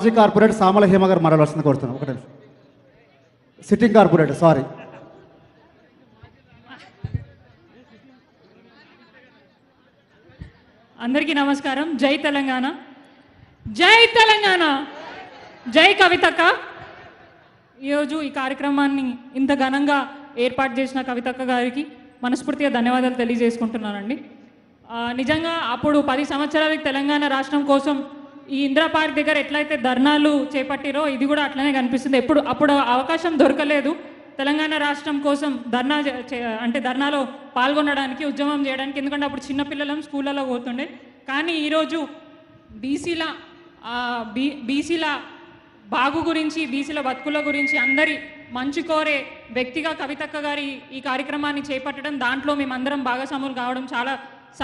మాజీ కార్పొరేటర్ సామల హేమ గారు మాట్లాడాల్సింది కోరుతున్నాను. ఒకటే సిట్టింగ్ కార్పొరేటర్, సారీ. అందరికీ నమస్కారం. జై తెలంగాణ, జై తెలంగాణ, జై కవితక్క. ఈరోజు ఈ కార్యక్రమాన్ని ఇంత ఘనంగా ఏర్పాటు చేసిన కవితక్క గారికి మనస్ఫూర్తిగా ధన్యవాదాలు తెలియజేసుకుంటున్నానండి. నిజంగా అప్పుడు 10 సంవత్సరాలకి తెలంగాణ రాష్ట్రం కోసం ఈ ఇందిరా పార్క్ దగ్గర ఎట్లయితే ధర్నాలు చేపట్టిరో ఇది కూడా అట్లనే కనిపిస్తుంది. అప్పుడు అవకాశం దొరకలేదు తెలంగాణ రాష్ట్రం కోసం ధర్నాలో పాల్గొనడానికి, ఉద్యమం చేయడానికి. ఎందుకంటే అప్పుడు చిన్నపిల్లలం స్కూళ్ళలో పోతుండే. కానీ ఈరోజు బీసీల బాగు గురించి, బీసీల బతుకుల గురించి అందరి మంచి కోరే వ్యక్తిగా కవితక్క గారి ఈ కార్యక్రమాన్ని చేపట్టడం, దాంట్లో మేమందరం భాగస్వాములు కావడం చాలా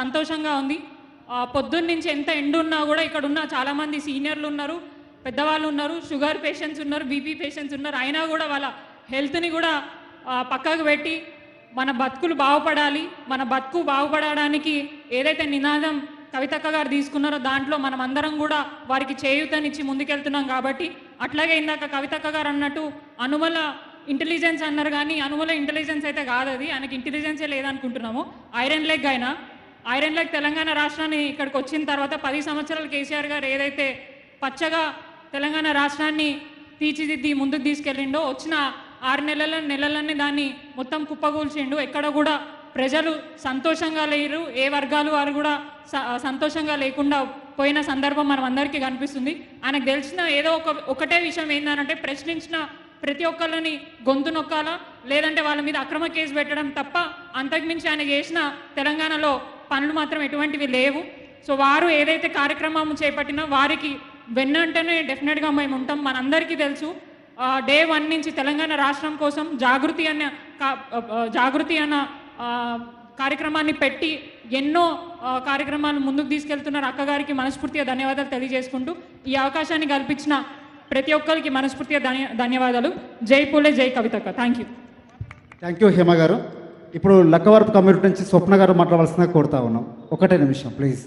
సంతోషంగా ఉంది. పొద్దున్న నుంచి ఎంత ఎండున్నా కూడా ఇక్కడ ఉన్న చాలామంది సీనియర్లు ఉన్నారు, పెద్దవాళ్ళు ఉన్నారు, షుగర్ పేషెంట్స్ ఉన్నారు, బీపీ పేషెంట్స్ ఉన్నారు. అయినా కూడా వాళ్ళ హెల్త్ని కూడా పక్కకు పెట్టి మన బతుకులు బాగుపడాలి, మన బతుకు బాగుపడడానికి ఏదైతే నినాదం కవితక్క గారు తీసుకున్నారో దాంట్లో మనం అందరం కూడా వారికి చేయూతనిచ్చి ముందుకెళ్తున్నాం. కాబట్టి అట్లాగే ఇందాక కవితక్క గారు అన్నట్టు అనుమల ఇంటెలిజెన్స్ అన్నారు, కానీ అనుమల ఇంటెలిజెన్స్ అయితే కాదు, అది ఆయనకి ఇంటెలిజెన్సే లేదనుకుంటున్నాము. ఐరన్ లెగ్ తెలంగాణ రాష్ట్రాన్ని ఇక్కడికి వచ్చిన తర్వాత 10 సంవత్సరాలు కేసీఆర్ గారు ఏదైతే పచ్చగా తెలంగాణ రాష్ట్రాన్ని తీర్చిదిద్ది ముందుకు తీసుకెళ్ళిండో, వచ్చిన 6 నెలలన్నీ దాన్ని మొత్తం కుప్పగూల్చిండు. ఎక్కడ కూడా ప్రజలు సంతోషంగా లేరు, ఏ వర్గాలు వారు కూడా సంతోషంగా లేకుండా పోయిన సందర్భం మనం అందరికీ కనిపిస్తుంది. ఆయనకు తెలిసిన ఏదో ఒకటే విషయం ఏంటంటే, ప్రశ్నించిన ప్రతి ఒక్కళ్ళని గొంతు నొక్కాలా, లేదంటే వాళ్ళ మీద అక్రమ కేసు పెట్టడం తప్ప అంతకుమించి ఆయన చేసిన తెలంగాణలో పనులు మాత్రం ఎటువంటివి లేవు. సో వారు ఏదైతే కార్యక్రమం చేపట్టినా వారికి వెన్నంటనే డెఫినెట్గా మేము ఉంటాం. మనందరికీ తెలుసు, డే 1 నుంచి తెలంగాణ రాష్ట్రం కోసం జాగృతి అన్న కార్యక్రమాన్ని పెట్టి ఎన్నో కార్యక్రమాలు ముందుకు తీసుకెళ్తున్నారు. అక్కగారికి మనస్ఫూర్తిగా ధన్యవాదాలు తెలియజేసుకుంటూ ఈ అవకాశాన్ని కల్పించిన ప్రతి ఒక్కరికి మనస్ఫూర్తిగా ధన్యవాదాలు. జై పూలే, జై కవితక్క. థ్యాంక్ యూ హేమ గారు. ఇప్పుడు లక్కవరపు కమ్యూనిటీ నుంచి స్వప్న గారు మాట్లాడాల్సిందిగా కోరుతా ఉన్నాం. ఒకటే నిమిషం ప్లీజ్.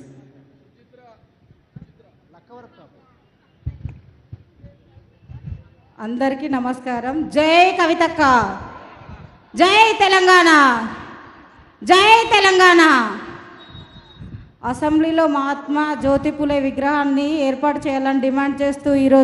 అందరికీ నమస్కారం. జై కవితక్క, జై తెలంగాణ, జై తెలంగాణ. అసెంబ్లీలో మహాత్మా జ్యోతిపులే విగ్రహాన్ని ఏర్పాటు చేయాలని డిమాండ్ చేస్తూ ఈరోజు